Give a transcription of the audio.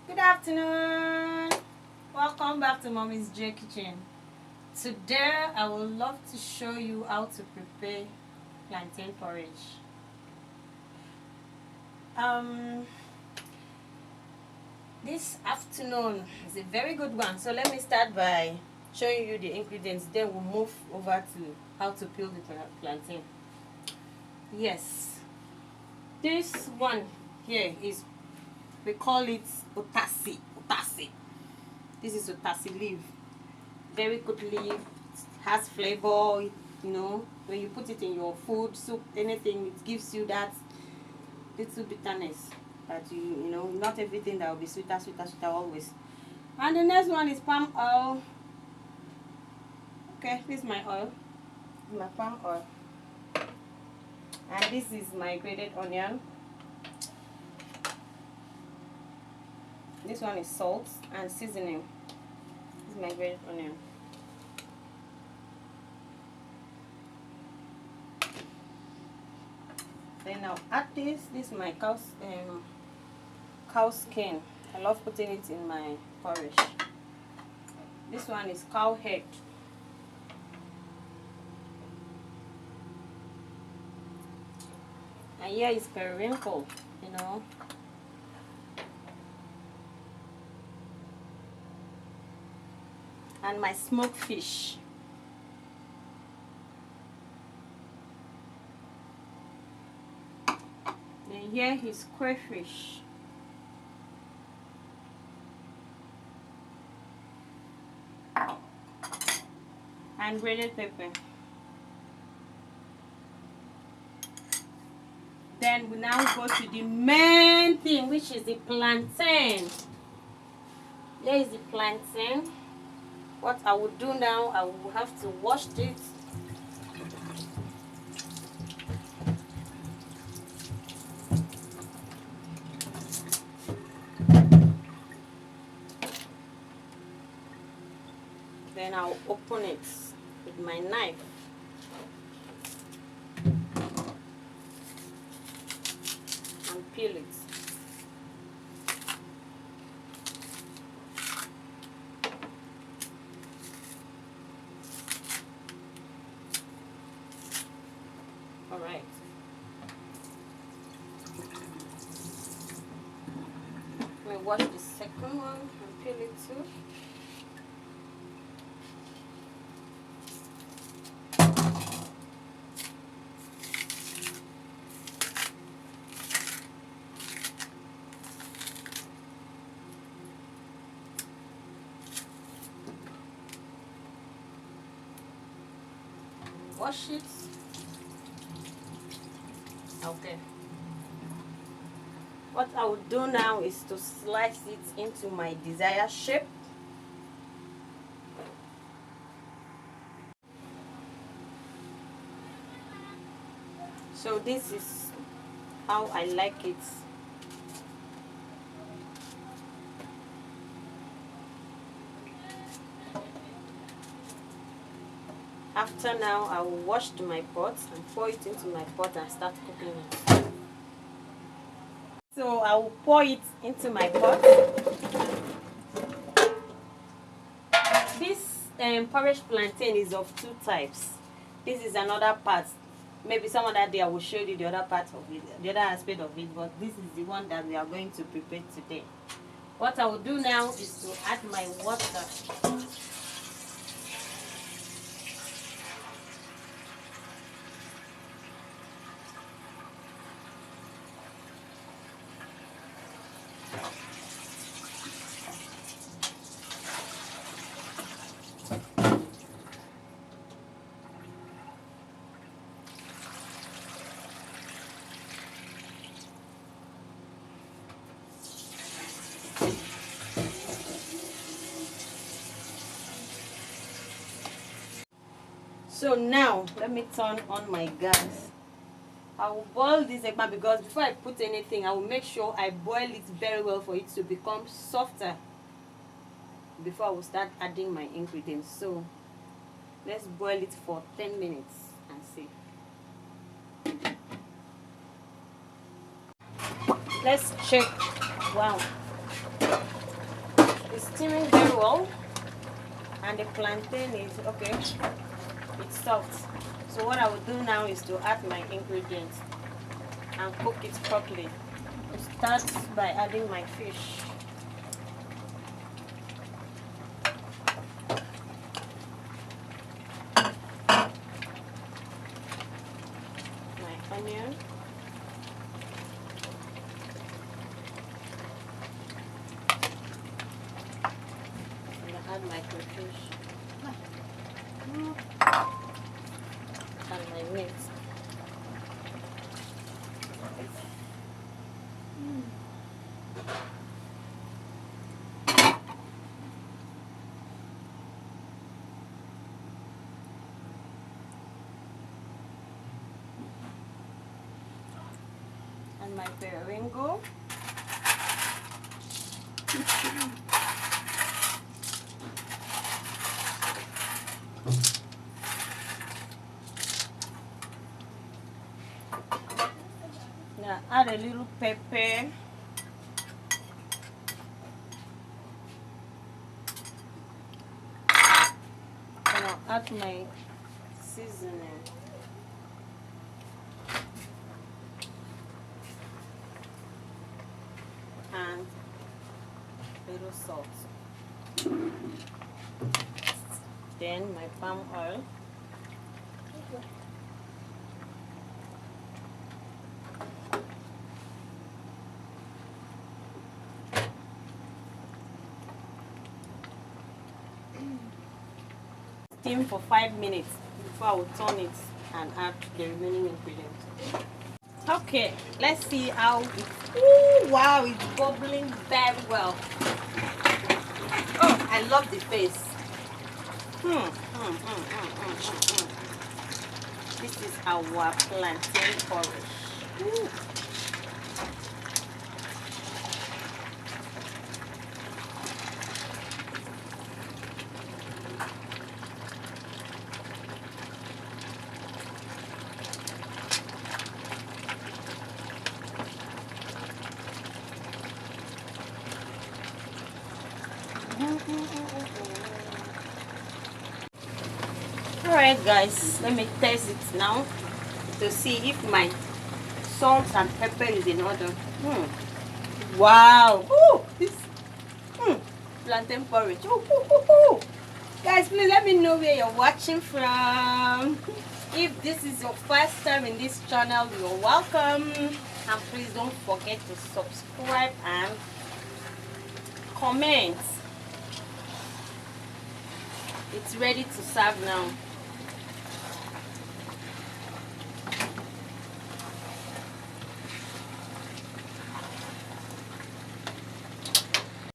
Good afternoon. Welcome back to Mommy's J Kitchen. Today I would love to show you how to prepare plantain porridge. This afternoon is a very good one. So let me start by showing you the ingredients. Then we'll move over to how to peel the plantain. Yes, this one here is, we call it otasi. This is otasi leaf. Very good leaf. Has flavor. When you put it in your food, soup, anything, it gives you that little bitterness. But not everything that will be sweeter always. And the next one is palm oil. Okay, this is my oil. My palm oil. And this is my grated onion. This one is salt and seasoning. This is my grated onion. Then I'll add this. This is my cow skin. I love putting it in my porridge. This one is cow head. And here is periwinkle, and my smoked fish. Then here is crayfish. And grated pepper. Then we now go to the main thing, which is the plantain. Here is the plantain. What I will do now, I will have to wash it. Then I'll open it with my knife. And peel it. Alright. Let me wash the second one and peel it too. Wash it. Okay. What I will do now is to slice it into my desired shape. So this is how I like it. After now, I will wash my pot and pour it into my pot and start cooking it. So I will pour it into my pot. This porridge plantain is of two types. This is another part. Maybe some other day I will show you the other part of it, the other aspect of it, but this is the one that we are going to prepare today. What I will do now is to add my water. So now let me turn on my gas. I will boil this egg because before I put anything, I will make sure I boil it very well for it to become softer before I will start adding my ingredients. So let's boil it for 10 minutes and see. Let's check. Wow. It's steaming very well, and the plantain is okay. It's soft. So what I will do now is to add my ingredients and cook it properly. I'll start by adding my fish. My onion. Add my crayfish and my meat. And my periwinkle. Now add a little pepper. And I'll add my seasoning. And a little salt. Then my palm oil. Steam for 5 minutes before I will turn it and add the remaining ingredients. Okay, let's see how it. Ooh, wow, it's bubbling very well. Oh, I love the face. This is our plantain porridge. Ooh. Alright guys, let me test it now to see if my salt and pepper is in order. Wow! Ooh, this plantain porridge. Ooh. Guys, please let me know where you're watching from. If this is your first time in this channel, you're welcome. And please don't forget to subscribe and comment. It's ready to serve now.